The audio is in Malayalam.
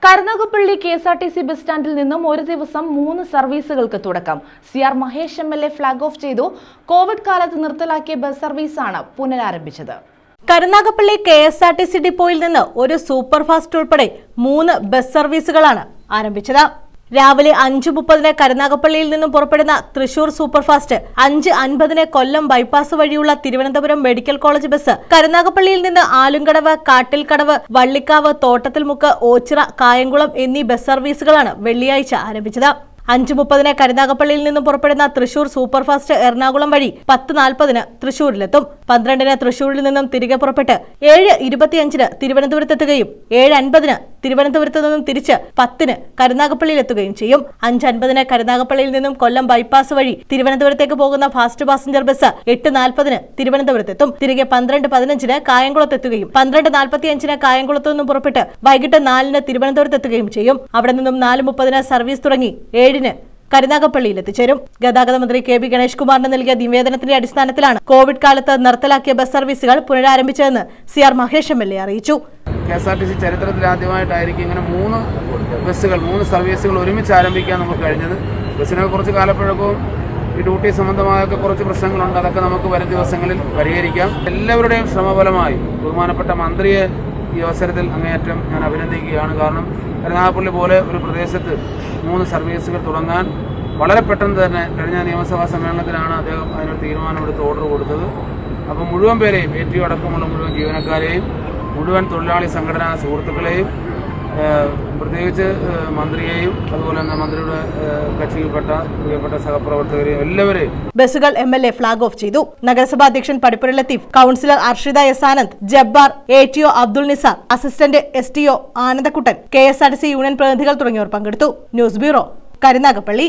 കരുനാഗപ്പള്ളി KSRTC ബസ് സ്റ്റാൻഡിൽ നിന്നും ഒരു ദിവസം 3 സർവീസുകൾക്ക് തുടക്കം. CR Mahesh MLA flag off ചെയ്തു. കോവിഡ് കാലത്ത് നിർത്തലാക്കിയ ബസ് സർവീസാണ് പുനരാരംഭിച്ചത്. കരുനാഗപ്പള്ളി KSRTC ഡിപ്പോയിൽ നിന്ന് ഒരു സൂപ്പർ ഫാസ്റ്റ് ഉൾപ്പെടെ 3 ബസ് സർവീസുകളാണ് ആരംഭിച്ചത്. രാവിലെ 5:30 കരുനാഗപ്പള്ളിയിൽ നിന്നും പുറപ്പെടുന്ന തൃശൂർ സൂപ്പർഫാസ്റ്റ്, 5:50 കൊല്ലം ബൈപ്പാസ് വഴിയുള്ള തിരുവനന്തപുരം മെഡിക്കൽ കോളേജ് ബസ്, കരുനാഗപ്പള്ളിയിൽ നിന്ന് ആലുംകടവ്, കാട്ടിൽക്കടവ്, വള്ളിക്കാവ്, തോട്ടത്തിൽമുക്ക്, ഓച്ചിറ, കായംകുളം എന്നീ ബസ് സർവീസുകളാണ് വെള്ളിയാഴ്ച ആരംഭിച്ചത്. 5:30 കരുനാഗപ്പള്ളിയിൽ നിന്നും പുറപ്പെടുന്ന തൃശൂർ സൂപ്പർഫാസ്റ്റ് എറണാകുളം വഴി 10:40 തൃശൂരിലെത്തും. 12 തൃശൂരിൽ നിന്നും തിരികെ പുറപ്പെട്ട് 7:25 തിരുവനന്തപുരത്തെത്തുകയും 7:50 തിരുവനന്തപുരത്ത് നിന്നും തിരിച്ച് 10 കരുനാഗപ്പള്ളിയിലെത്തുകയും ചെയ്യും. 5:50 കരുനാഗപ്പള്ളിയിൽ നിന്നും കൊല്ലം ബൈപ്പാസ് വഴി തിരുവനന്തപുരത്തേക്ക് പോകുന്ന ഫാസ്റ്റ് പാസഞ്ചർ ബസ് 8:40 തിരുവനന്തപുരത്തെത്തും. തിരികെ 12:15 കായംകുളത്തെത്തുകയും 12:45 കായംകുളത്തു നിന്നും പുറപ്പെട്ട് വൈകിട്ട് 4 തിരുവനന്തപുരത്തെത്തുകയും ചെയ്യും. അവിടെ നിന്നും 4:30 സർവീസ് തുടങ്ങി 7 കരുനാഗപ്പള്ളിയിൽ എത്തിച്ചേരും. ഗതാഗത മന്ത്രി KB ഗണേഷ് കുമാറിന് നൽകിയ നിവേദനത്തിന്റെ അടിസ്ഥാനത്തിലാണ് കോവിഡ് കാലത്ത് നിർത്തലാക്കിയ ബസ് സർവീസുകൾ പുനരാരംഭിച്ചതെന്ന് CR മഹേഷ് MLA അറിയിച്ചു. KSRTC ചരിത്രത്തിൽ ആദ്യമായിട്ടായിരിക്കും ഇങ്ങനെ 3 സർവീസുകൾ ഒരുമിച്ച് ആരംഭിക്കാൻ നമുക്ക് കഴിഞ്ഞത്. ബസ്സിനൊക്കെ കുറച്ച് കാലപ്പഴക്കവും ഈ ഡ്യൂട്ടി സംബന്ധമായൊക്കെ കുറച്ച് പ്രശ്നങ്ങളുണ്ട്. അതൊക്കെ നമുക്ക് വരും ദിവസങ്ങളിൽ പരിഹരിക്കാം. എല്ലാവരുടെയും ശ്രമഫലമായി ബഹുമാനപ്പെട്ട മന്ത്രിയെ ഈ അവസരത്തിൽ അങ്ങേയറ്റം ഞാൻ അഭിനന്ദിക്കുകയാണ്. കാരണം കരുനാഗപ്പള്ളി പോലെ ഒരു പ്രദേശത്ത് 3 സർവീസുകൾ തുടങ്ങാൻ വളരെ പെട്ടെന്ന് തന്നെ കഴിഞ്ഞ നിയമസഭാ സമ്മേളനത്തിലാണ് അദ്ദേഹം അതിനൊരു തീരുമാനമെടുത്ത് ഓർഡർ കൊടുത്തത്. അപ്പോൾ മുഴുവൻ പേരെയും ATO അടക്കമുള്ള മുഴുവൻ ജീവനക്കാരെയും മുഴുവൻ തൊഴിലാളി സംഘടനാ സുഹൃത്തുക്കളെയും പ്രത്യേകിച്ച് മന്ത്രിയെയും അതുപോലെ തന്നെ മന്ത്രിയുടെ കക്ഷിയിൽപ്പെട്ട പ്രിയപ്പെട്ട സഹപ്രവർത്തകരെയും എല്ലാവരെയും ബസ്സുകൾ MLA ഫ്ലാഗ് ഓഫ് ചെയ്തു. നഗരസഭാ അധ്യക്ഷൻ Padippura Latheef, councillor Arshitha S Anand, Jabbar, ATO Abdul Nisar, assistant STO Anandakuttan, KSRTC union പ്രതിനിധികൾ തുടങ്ങിയവർ പങ്കെടുത്തു. News bureau, Karunagappally.